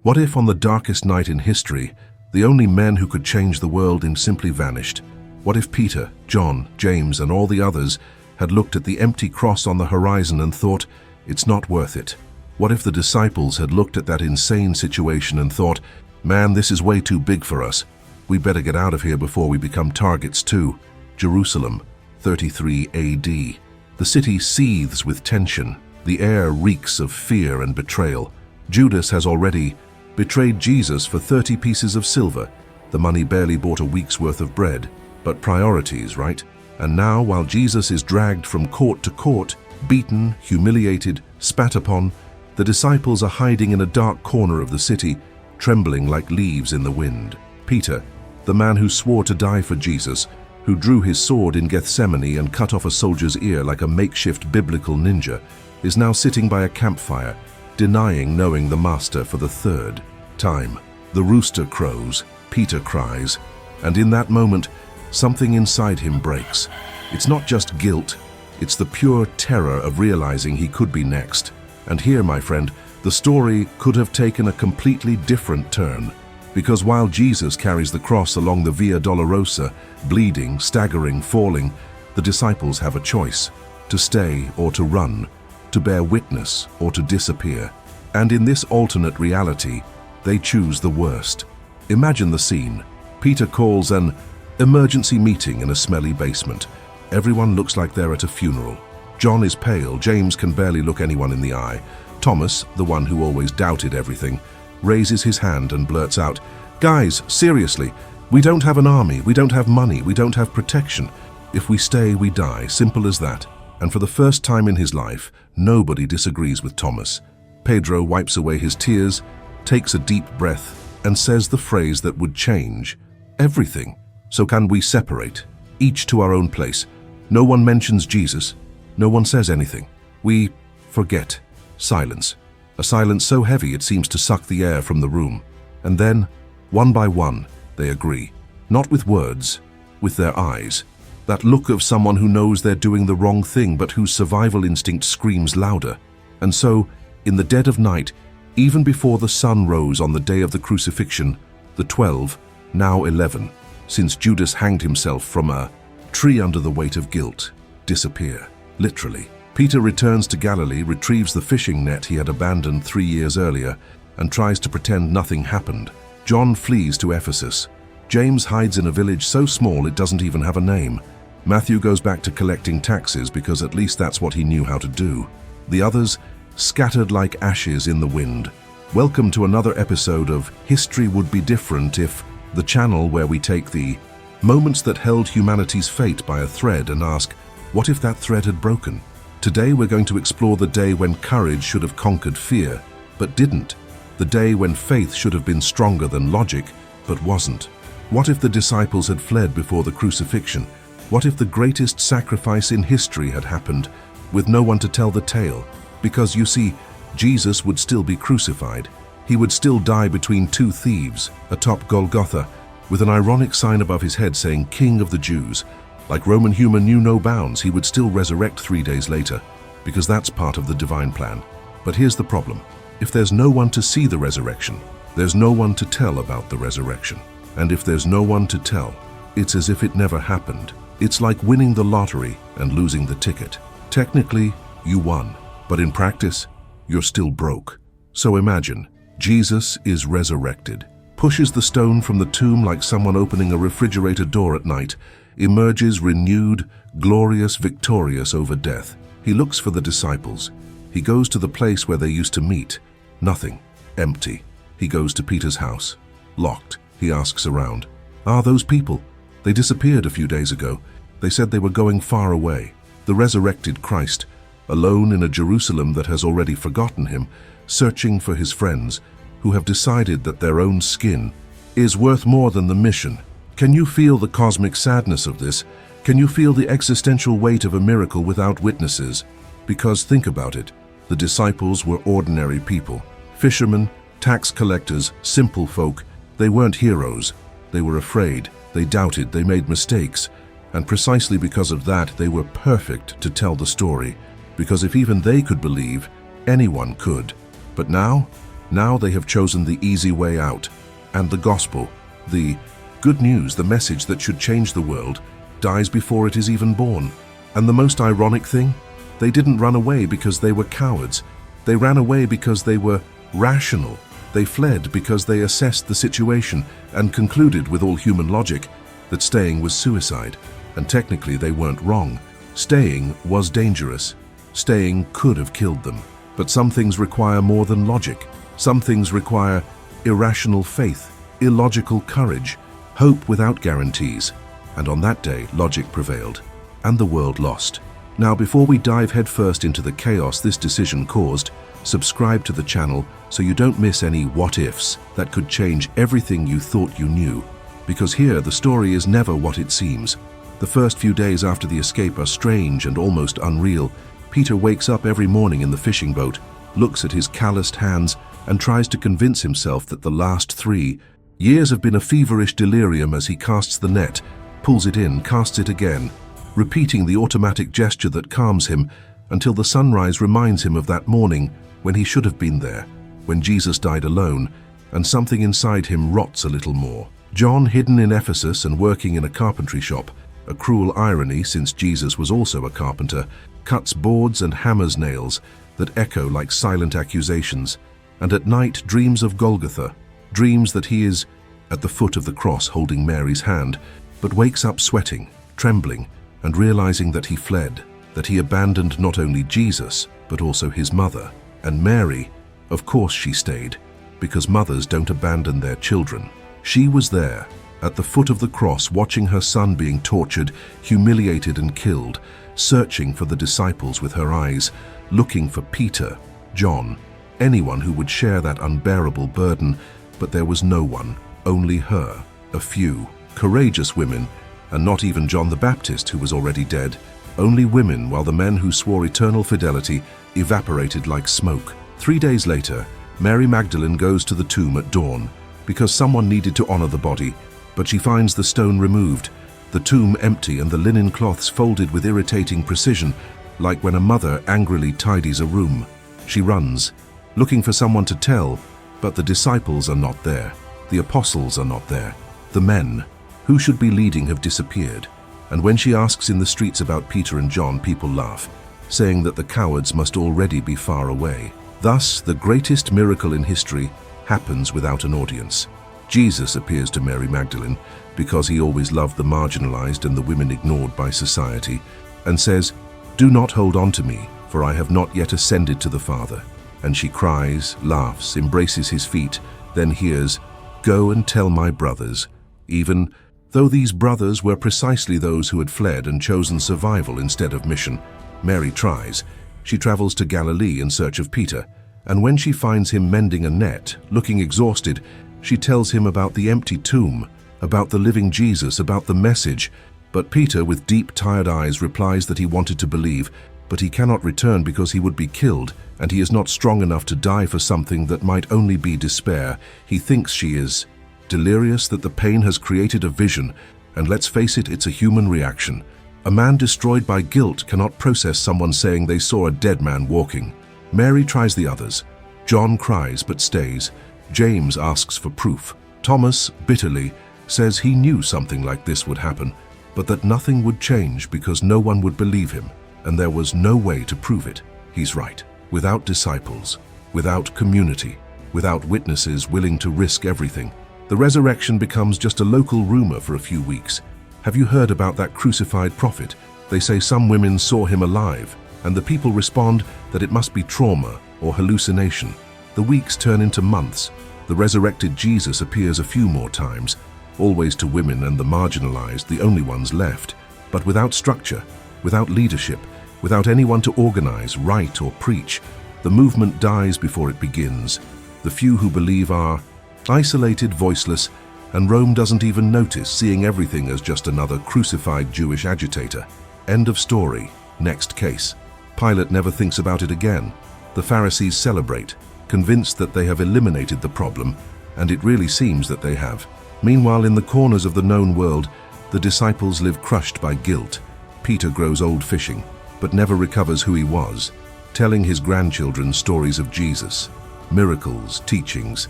What if on the darkest night in history, the only men who could change the world simply vanished? What if Peter, John, James, and all the others had looked at the empty cross on the horizon and thought, it's not worth it? What if the disciples had looked at that insane situation and thought, man, this is way too big for us. We better get out of here before we become targets too. Jerusalem, 33 AD. The city seethes with tension. The air reeks of fear and betrayal. Judas has already betrayed Jesus for 30 pieces of silver. The money barely bought a week's worth of bread. But priorities, right? And now, while Jesus is dragged from court to court, beaten, humiliated, spat upon, the disciples are hiding in a dark corner of the city, trembling like leaves in the wind. Peter, the man who swore to die for Jesus, who drew his sword in Gethsemane and cut off a soldier's ear like a makeshift biblical ninja, is now sitting by a campfire, denying knowing the Master for the third time. The rooster crows, Peter cries, and in that moment, something inside him breaks. It's not just guilt, it's the pure terror of realizing he could be next. And here, my friend, the story could have taken a completely different turn. Because while Jesus carries the cross along the Via Dolorosa, bleeding, staggering, falling, the disciples have a choice: to stay or to run, to bear witness or to disappear. And in this alternate reality, they choose the worst. Imagine the scene. Peter calls an emergency meeting in a smelly basement. Everyone looks like they're at a funeral. John is pale, James can barely look anyone in the eye. Thomas, the one who always doubted everything, raises his hand and blurts out, "Guys, seriously, we don't have an army, we don't have money, we don't have protection. If we stay, we die, simple as that." And for the first time in his life, nobody disagrees with Thomas. Pedro wipes away his tears, takes a deep breath, and says the phrase that would change everything. So can we separate, each to our own place? No one mentions Jesus. No one says anything. We forget. Silence. A silence so heavy it seems to suck the air from the room. And then, one by one, they agree. Not with words, with their eyes. That look of someone who knows they're doing the wrong thing but whose survival instinct screams louder. And so, in the dead of night, even before the sun rose on the day of the crucifixion, the 12, now 11, since Judas hanged himself from a tree under the weight of guilt, disappear. Literally. Peter returns to Galilee, retrieves the fishing net he had abandoned 3 years earlier, and tries to pretend nothing happened. John flees to Ephesus. James hides in a village so small it doesn't even have a name. Matthew goes back to collecting taxes because at least that's what he knew how to do. The others, scattered like ashes in the wind. Welcome to another episode of History Would Be Different If, the channel where we take the moments that held humanity's fate by a thread and ask, what if that thread had broken? Today we're going to explore the day when courage should have conquered fear, but didn't. The day when faith should have been stronger than logic, but wasn't. What if the disciples had fled before the crucifixion? What if the greatest sacrifice in history had happened, with no one to tell the tale? Because you see, Jesus would still be crucified. He would still die between two thieves, atop Golgotha, with an ironic sign above his head saying, King of the Jews. Like Roman humor knew no bounds, he would still resurrect 3 days later, because that's part of the divine plan. But here's the problem. If there's no one to see the resurrection, there's no one to tell about the resurrection. And if there's no one to tell, it's as if it never happened. It's like winning the lottery and losing the ticket. Technically, you won, but in practice, you're still broke. So imagine, Jesus is resurrected, pushes the stone from the tomb like someone opening a refrigerator door at night, emerges renewed, glorious, victorious over death. He looks for the disciples. He goes to the place where they used to meet. Nothing. Empty. He goes to Peter's house. Locked. He asks around. Those people? They disappeared a few days ago. They said they were going far away. The resurrected Christ, alone in a Jerusalem that has already forgotten him, searching for his friends, who have decided that their own skin is worth more than the mission. Can you feel the cosmic sadness of this? Can you feel the existential weight of a miracle without witnesses? Because think about it, the disciples were ordinary people. Fishermen, tax collectors, simple folk. They weren't heroes. They were afraid. They doubted. They made mistakes. And precisely because of that, they were perfect to tell the story. Because if even they could believe, anyone could. But now Now they have chosen the easy way out. And the gospel, the good news, the message that should change the world, dies before it is even born. And the most ironic thing? They didn't run away because they were cowards. They ran away because they were rational. They fled because they assessed the situation and concluded with all human logic that staying was suicide. And technically they weren't wrong. Staying was dangerous. Staying could have killed them. But some things require more than logic. Some things require irrational faith, illogical courage, hope without guarantees. And on that day, logic prevailed, and the world lost. Now, before we dive headfirst into the chaos this decision caused, subscribe to the channel so you don't miss any what-ifs that could change everything you thought you knew. Because here, the story is never what it seems. The first few days after the escape are strange and almost unreal. Peter wakes up every morning in the fishing boat, looks at his calloused hands, and tries to convince himself that the last 3 years have been a feverish delirium as he casts the net, pulls it in, casts it again, repeating the automatic gesture that calms him until the sunrise reminds him of that morning when he should have been there, when Jesus died alone, and something inside him rots a little more. John, hidden in Ephesus and working in a carpentry shop, a cruel irony since Jesus was also a carpenter, cuts boards and hammers nails that echo like silent accusations, and at night dreams of Golgotha, dreams that he is at the foot of the cross holding Mary's hand, but wakes up sweating, trembling, and realizing that he fled, that he abandoned not only Jesus, but also his mother. And Mary, of course she stayed, because mothers don't abandon their children. She was there, at the foot of the cross, watching her son being tortured, humiliated and killed, searching for the disciples with her eyes, looking for Peter, John, anyone who would share that unbearable burden, but there was no one, only her, a few, courageous women, and not even John the Baptist, who was already dead, only women, while the men who swore eternal fidelity evaporated like smoke. 3 days later, Mary Magdalene goes to the tomb at dawn, because someone needed to honor the body, but she finds the stone removed, the tomb empty and the linen cloths folded with irritating precision, like when a mother angrily tidies a room. She runs, looking for someone to tell, but the disciples are not there. The apostles are not there. The men, who should be leading, have disappeared. And when she asks in the streets about Peter and John, people laugh, saying that the cowards must already be far away. Thus, the greatest miracle in history happens without an audience. Jesus appears to Mary Magdalene, because he always loved the marginalized and the women ignored by society, and says, "Do not hold on to me, for I have not yet ascended to the Father." And she cries, laughs, embraces his feet, then hears, "Go and tell my brothers," even though these brothers were precisely those who had fled and chosen survival instead of mission. Mary tries. She travels to Galilee in search of Peter, and when she finds him mending a net, looking exhausted, she tells him about the empty tomb, about the living Jesus, about the message. But Peter, with deep, tired eyes, replies that he wanted to believe, but he cannot return because he would be killed, and he is not strong enough to die for something that might only be despair. He thinks she is delirious, that the pain has created a vision, and let's face it, it's a human reaction. A man destroyed by guilt cannot process someone saying they saw a dead man walking. Mary tries the others. John cries but stays. James asks for proof. Thomas, bitterly, says he knew something like this would happen, but that nothing would change because no one would believe him, and there was no way to prove it. He's right. Without disciples, without community, without witnesses willing to risk everything, the resurrection becomes just a local rumor for a few weeks. Have you heard about that crucified prophet? They say some women saw him alive, and the people respond that it must be trauma or hallucination. The weeks turn into months. The resurrected Jesus appears a few more times, always to women and the marginalized, the only ones left, but without structure, without leadership, without anyone to organize, write, or preach. The movement dies before it begins. The few who believe are isolated, voiceless, and Rome doesn't even notice, seeing everything as just another crucified Jewish agitator. End of story. Next case. Pilate never thinks about it again. The Pharisees celebrate, convinced that they have eliminated the problem, and it really seems that they have. Meanwhile, in the corners of the known world, the disciples live crushed by guilt. Peter grows old fishing, but never recovers who he was, telling his grandchildren stories of Jesus. miracles, teachings,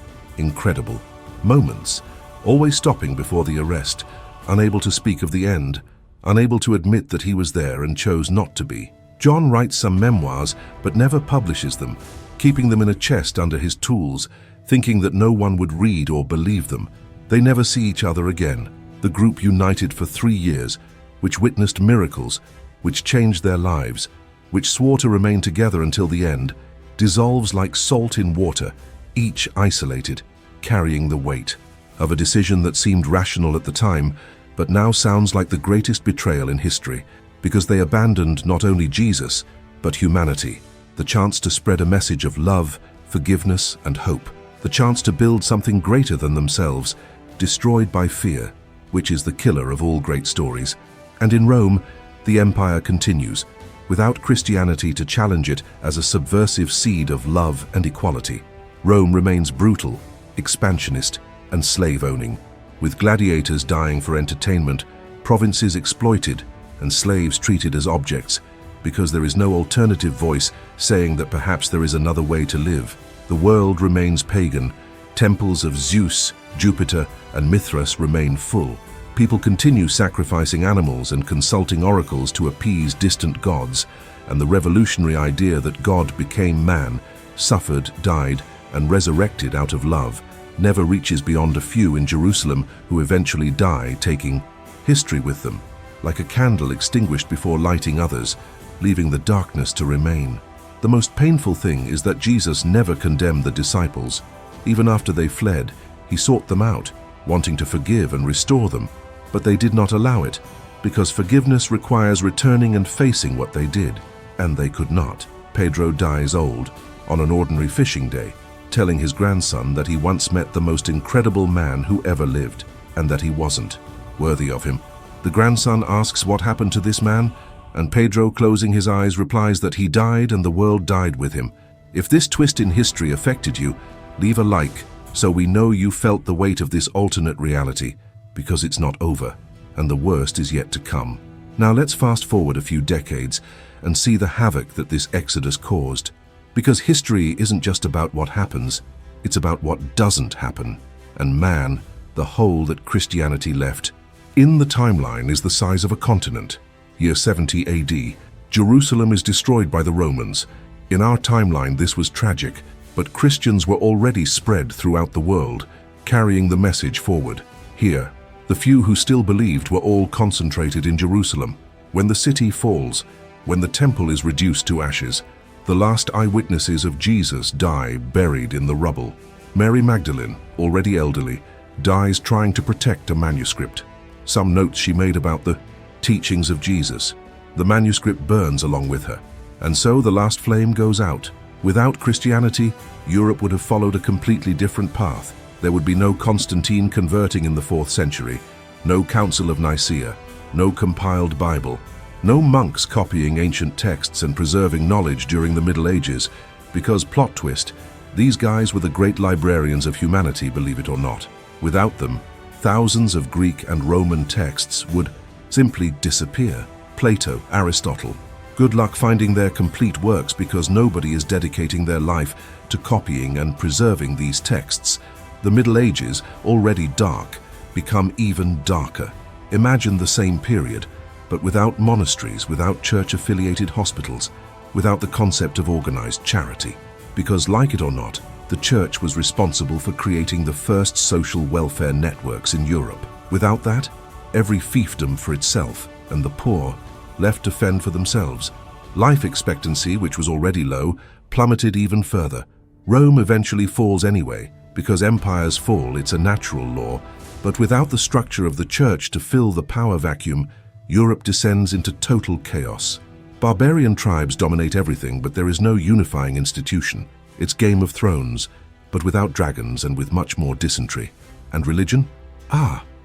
incredible moments, always stopping before the arrest, unable to speak of the end, unable to admit that he was there and chose not to be. John writes some memoirs but never publishes them, keeping them in a chest under his tools, thinking that no one would read or believe them. They never see each other again. The group united for 3 years, which witnessed miracles, which changed their lives, which swore to remain together until the end, dissolves like salt in water, each isolated, carrying the weight of a decision that seemed rational at the time, but now sounds like the greatest betrayal in history, because they abandoned not only Jesus, but humanity, the chance to spread a message of love, forgiveness, and hope, the chance to build something greater than themselves, destroyed by fear, which is the killer of all great stories. And in Rome, the empire continues, without Christianity to challenge it as a subversive seed of love and equality. Rome remains brutal, expansionist, and slave-owning, with gladiators dying for entertainment, provinces exploited, and slaves treated as objects, because there is no alternative voice saying that perhaps there is another way to live. The world remains pagan. Temples of Zeus, Jupiter, and Mithras remain full. People continue sacrificing animals and consulting oracles to appease distant gods, and the revolutionary idea that God became man, suffered, died, and resurrected out of love never reaches beyond a few in Jerusalem who eventually die, taking history with them, like a candle extinguished before lighting others, leaving the darkness to remain. The most painful thing is that Jesus never condemned the disciples. Even after they fled, he sought them out, wanting to forgive and restore them, but they did not allow it, because forgiveness requires returning and facing what they did, and they could not. Pedro dies old, on an ordinary fishing day, telling his grandson that he once met the most incredible man who ever lived, and that he wasn't worthy of him. The grandson asks what happened to this man, and Pedro, closing his eyes, replies that he died and the world died with him. If this twist in history affected you, leave a like so we know you felt the weight of this alternate reality, because it's not over, and the worst is yet to come. Now let's fast forward a few decades and see the havoc that this exodus caused. Because history isn't just about what happens, it's about what doesn't happen, and man, the hole that Christianity left. In the timeline is the size of a continent. Year 70 AD, Jerusalem is destroyed by the Romans. In our timeline, this was tragic, but Christians were already spread throughout the world, carrying the message forward. Here, the few who still believed were all concentrated in Jerusalem. When the city falls, when the temple is reduced to ashes, the last eyewitnesses of Jesus die buried in the rubble. Mary Magdalene, already elderly, dies trying to protect a manuscript. Some notes she made about the teachings of Jesus. The manuscript burns along with her, and so the last flame goes out. Without Christianity, Europe would have followed a completely different path. There would be no Constantine converting in the 4th century, no Council of Nicaea, no compiled Bible, no monks copying ancient texts and preserving knowledge during the Middle Ages, because, plot twist, these guys were the great librarians of humanity, believe it or not. Without them, thousands of Greek and Roman texts would simply disappear. Plato, Aristotle. Good luck finding their complete works, because nobody is dedicating their life to copying and preserving these texts. The Middle Ages, already dark, become even darker. Imagine the same period, but without monasteries, without church-affiliated hospitals, without the concept of organized charity. Because, like it or not, the church was responsible for creating the first social welfare networks in Europe. Without that, every fiefdom for itself, and the poor, left to fend for themselves. Life expectancy, which was already low, plummeted even further. Rome eventually falls anyway, because empires fall, it's a natural law, but without the structure of the church to fill the power vacuum, Europe descends into total chaos. Barbarian tribes dominate everything, but there is no unifying institution. It's Game of Thrones, but without dragons and with much more dysentery. And religion?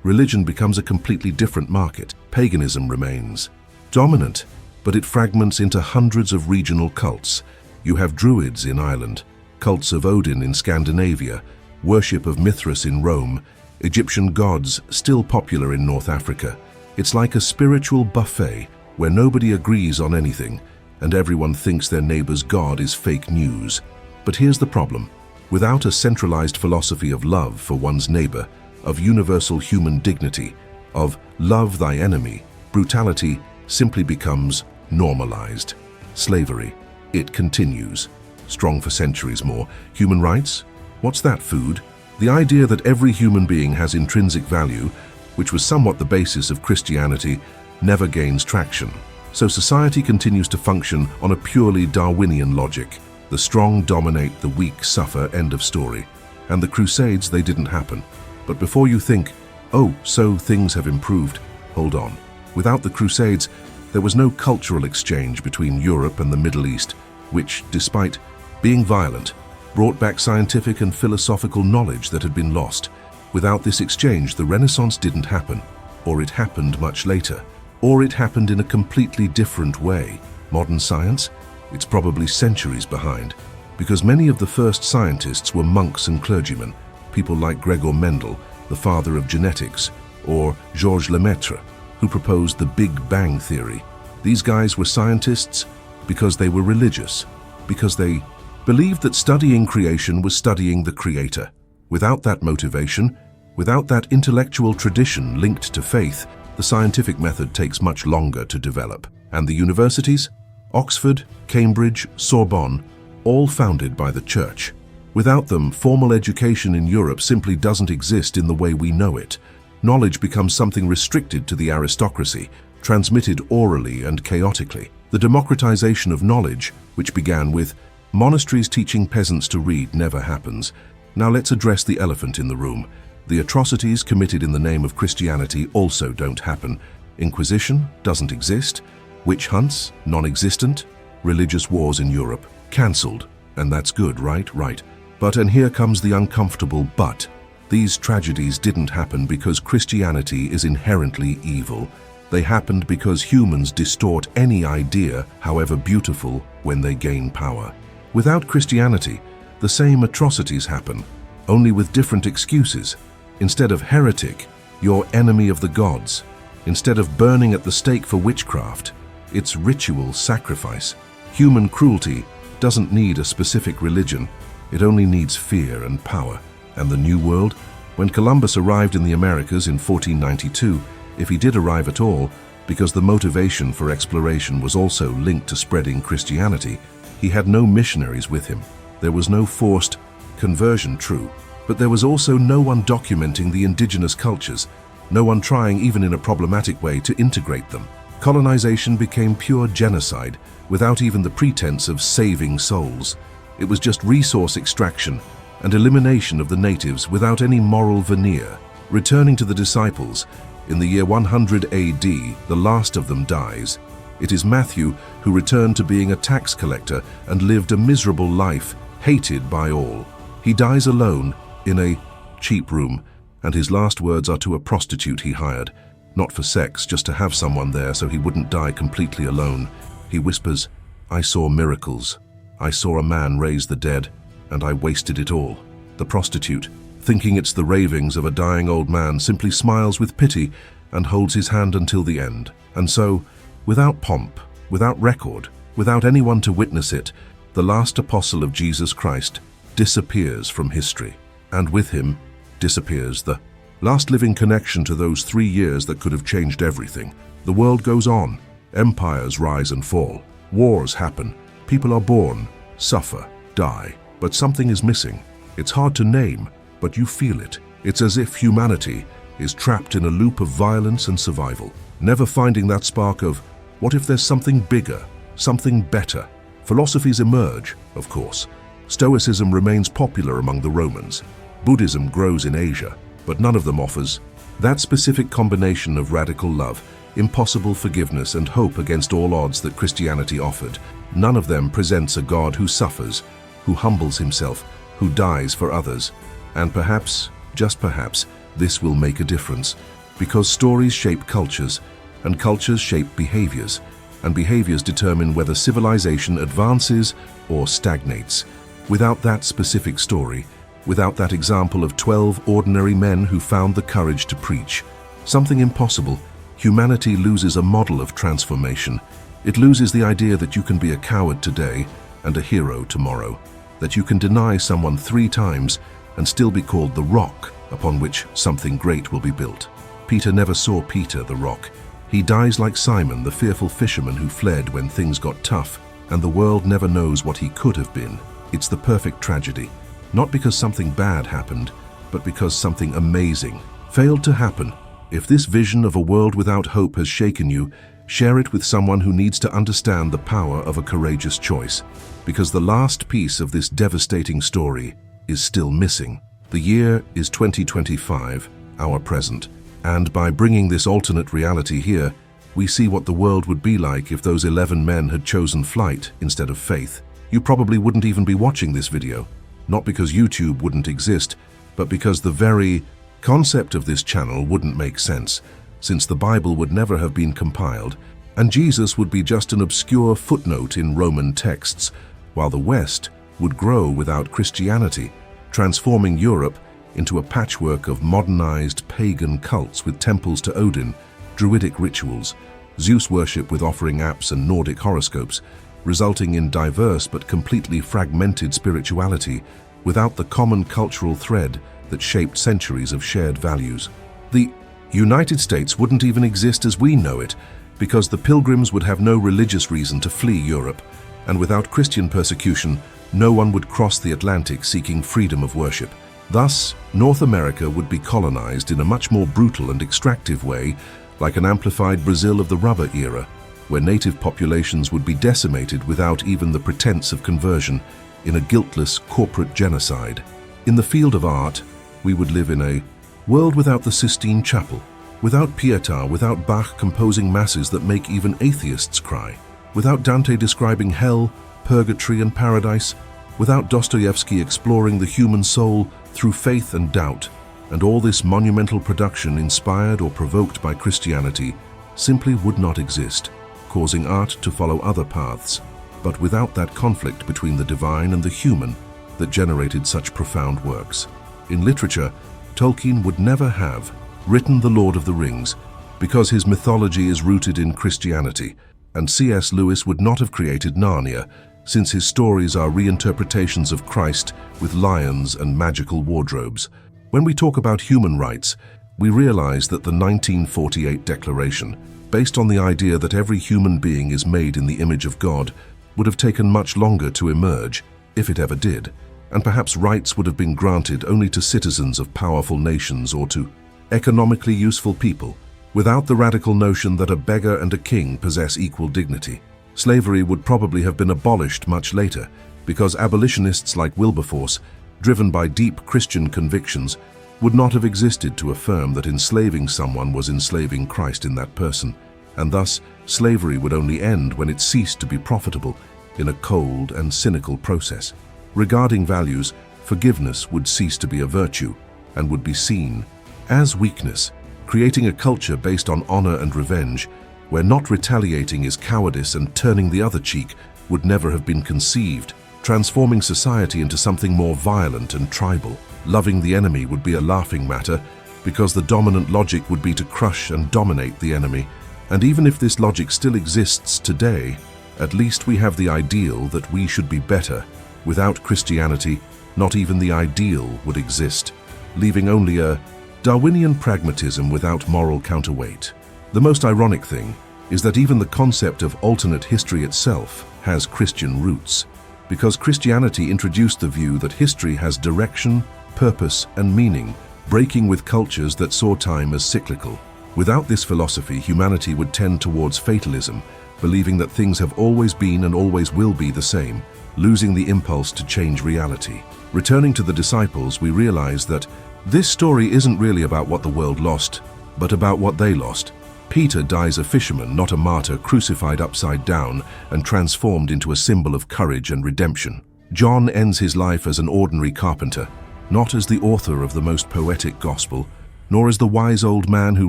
Religion becomes a completely different market. Paganism remains dominant, but it fragments into hundreds of regional cults. You have Druids in Ireland, cults of Odin in Scandinavia, worship of Mithras in Rome, Egyptian gods still popular in North Africa. It's like a spiritual buffet where nobody agrees on anything, and everyone thinks their neighbor's god is fake news. But here's the problem. Without a centralized philosophy of love for one's neighbor, of universal human dignity, of love thy enemy, brutality simply becomes normalized. Slavery, it continues, strong for centuries more. Human rights? What's that, food? The idea that every human being has intrinsic value, which was somewhat the basis of Christianity, never gains traction. So society continues to function on a purely Darwinian logic. The strong dominate, the weak suffer, end of story. And the Crusades, they didn't happen. But before you think, oh, so things have improved, hold on. Without the Crusades, there was no cultural exchange between Europe and the Middle East, which, despite being violent, brought back scientific and philosophical knowledge that had been lost. Without this exchange, the Renaissance didn't happen, or it happened much later, or it happened in a completely different way. Modern science? It's probably centuries behind, because many of the first scientists were monks and clergymen, people like Gregor Mendel, the father of genetics, or Georges Lemaitre, who proposed the Big Bang theory. These guys were scientists because they were religious, because they believed that studying creation was studying the Creator. Without that motivation, without that intellectual tradition linked to faith, the scientific method takes much longer to develop. And the universities? Oxford, Cambridge, Sorbonne, all founded by the Church. Without them, formal education in Europe simply doesn't exist in the way we know it. Knowledge becomes something restricted to the aristocracy, transmitted orally and chaotically. The democratization of knowledge, which began with monasteries teaching peasants to read, never happens. Now let's address the elephant in the room. The atrocities committed in the name of Christianity also don't happen. Inquisition doesn't exist. Witch hunts, non-existent. Religious wars in Europe, cancelled. And that's good, right? Right. But, and here comes the uncomfortable but. These tragedies didn't happen because Christianity is inherently evil. They happened because humans distort any idea, however beautiful, when they gain power. Without Christianity, the same atrocities happen, only with different excuses. Instead of heretic, you're enemy of the gods. Instead of burning at the stake for witchcraft, it's ritual sacrifice. Human cruelty doesn't need a specific religion. It only needs fear and power. And the New World? When Columbus arrived in the Americas in 1492, if he did arrive at all, because the motivation for exploration was also linked to spreading Christianity, he had no missionaries with him. There was no forced conversion, true, but there was also no one documenting the indigenous cultures, no one trying even in a problematic way to integrate them. Colonization became pure genocide, without even the pretense of saving souls. It was just resource extraction and elimination of the natives without any moral veneer. Returning to the disciples, in the year 100 AD, the last of them dies. It is Matthew who returned to being a tax collector and lived a miserable life, hated by all. He dies alone in a cheap room, and his last words are to a prostitute he hired, not for sex, just to have someone there so he wouldn't die completely alone. He whispers, "I saw miracles. I saw a man raise the dead, and I wasted it all." The prostitute, thinking it's the ravings of a dying old man, simply smiles with pity and holds his hand until the end. And so, without pomp, without record, without anyone to witness it, the last apostle of Jesus Christ disappears from history. And with him disappears the last living connection to those 3 years that could have changed everything. The world goes on. Empires rise and fall. Wars happen. People are born, suffer, die. But something is missing. It's hard to name, but you feel it. It's as if humanity is trapped in a loop of violence and survival, never finding that spark of, what if there's something bigger, something better? Philosophies emerge, of course. Stoicism remains popular among the Romans. Buddhism grows in Asia, but none of them offers that specific combination of radical love, impossible forgiveness, and hope against all odds that Christianity offered. None of them presents a God who suffers, who humbles himself, who dies for others. And perhaps, just perhaps, this will make a difference, because stories shape cultures, and cultures shape behaviors, and behaviors determine whether civilization advances or stagnates. Without that specific story, without that example of 12 ordinary men who found the courage to preach something impossible, humanity loses a model of transformation. It loses the idea that you can be a coward today and a hero tomorrow. that you can deny someone 3 times and still be called the rock upon which something great will be built. Peter never saw Peter the rock. He dies like Simon, the fearful fisherman who fled when things got tough, and the world never knows what he could have been. It's the perfect tragedy, not because something bad happened, but because something amazing failed to happen. If this vision of a world without hope has shaken you, share it with someone who needs to understand the power of a courageous choice, because the last piece of this devastating story is still missing. The year is 2025, our present, and by bringing this alternate reality here, we see what the world would be like if those 11 men had chosen flight instead of faith. You probably wouldn't even be watching this video, not because YouTube wouldn't exist, but because the very concept of this channel wouldn't make sense, since the Bible would never have been compiled, and Jesus would be just an obscure footnote in Roman texts, while the West would grow without Christianity, transforming Europe into a patchwork of modernized pagan cults with temples to Odin, druidic rituals, Zeus worship with offering apps and Nordic horoscopes, resulting in diverse but completely fragmented spirituality without the common cultural thread that shaped centuries of shared values. The United States wouldn't even exist as we know it, because the pilgrims would have no religious reason to flee Europe, and without Christian persecution, no one would cross the Atlantic seeking freedom of worship. Thus, North America would be colonized in a much more brutal and extractive way, like an amplified Brazil of the rubber era, where native populations would be decimated without even the pretense of conversion, in a guiltless corporate genocide. In the field of art, we would live in a world without the Sistine Chapel, without Pietà, without Bach composing masses that make even atheists cry, without Dante describing hell, purgatory and paradise, without Dostoevsky exploring the human soul through faith and doubt, and all this monumental production inspired or provoked by Christianity simply would not exist, causing art to follow other paths, but without that conflict between the divine and the human that generated such profound works. In literature, Tolkien would never have written The Lord of the Rings because his mythology is rooted in Christianity, and C.S. Lewis would not have created Narnia since his stories are reinterpretations of Christ with lions and magical wardrobes. When we talk about human rights, we realize that the 1948 Declaration, based on the idea that every human being is made in the image of God, would have taken much longer to emerge, if it ever did, and perhaps rights would have been granted only to citizens of powerful nations or to economically useful people, without the radical notion that a beggar and a king possess equal dignity. Slavery would probably have been abolished much later, because abolitionists like Wilberforce, driven by deep Christian convictions, would not have existed to affirm that enslaving someone was enslaving Christ in that person, and thus slavery would only end when it ceased to be profitable in a cold and cynical process. Regarding values, forgiveness would cease to be a virtue and would be seen as weakness, creating a culture based on honor and revenge, where not retaliating is cowardice and turning the other cheek would never have been conceived, transforming society into something more violent and tribal. Loving the enemy would be a laughing matter, because the dominant logic would be to crush and dominate the enemy. And even if this logic still exists today, at least we have the ideal that we should be better. Without Christianity, not even the ideal would exist, leaving only a Darwinian pragmatism without moral counterweight. The most ironic thing is that even the concept of alternate history itself has Christian roots, because Christianity introduced the view that history has direction, purpose, and meaning, breaking with cultures that saw time as cyclical. Without this philosophy, humanity would tend towards fatalism, believing that things have always been and always will be the same, losing the impulse to change reality. Returning to the disciples, we realize that this story isn't really about what the world lost, but about what they lost. Peter dies a fisherman, not a martyr, crucified upside down and transformed into a symbol of courage and redemption. John ends his life as an ordinary carpenter, not as the author of the most poetic gospel, nor as the wise old man who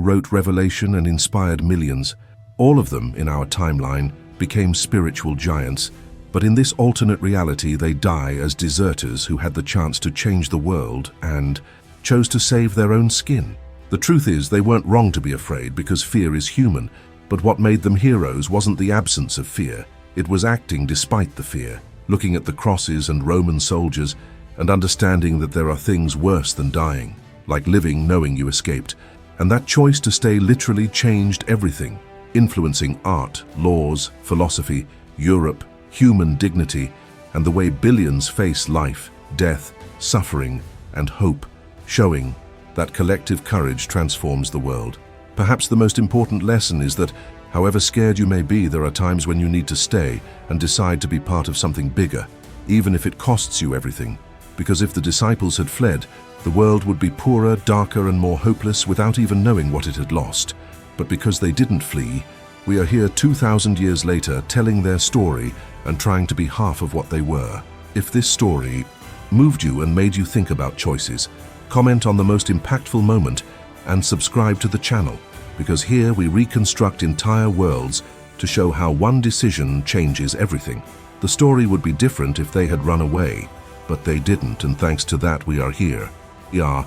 wrote Revelation and inspired millions. All of them, in our timeline, became spiritual giants, but in this alternate reality they die as deserters who had the chance to change the world and chose to save their own skin. The truth is, they weren't wrong to be afraid because fear is human, but what made them heroes wasn't the absence of fear, it was acting despite the fear. looking at the crosses and Roman soldiers and understanding that there are things worse than dying, like living knowing you escaped. And that choice to stay literally changed everything, influencing art, laws, philosophy, Europe, human dignity, and the way billions face life, death, suffering, and hope, showing that collective courage transforms the world. Perhaps the most important lesson is that, however scared you may be, there are times when you need to stay and decide to be part of something bigger, even if it costs you everything. Because if the disciples had fled, the world would be poorer, darker, and more hopeless without even knowing what it had lost. But because they didn't flee, we are here 2,000 years later telling their story and trying to be half of what they were. If this story moved you and made you think about choices, comment on the most impactful moment and subscribe to the channel, because here we reconstruct entire worlds to show how one decision changes everything. The story would be different if they had run away, but they didn't, and thanks to that we are here. We are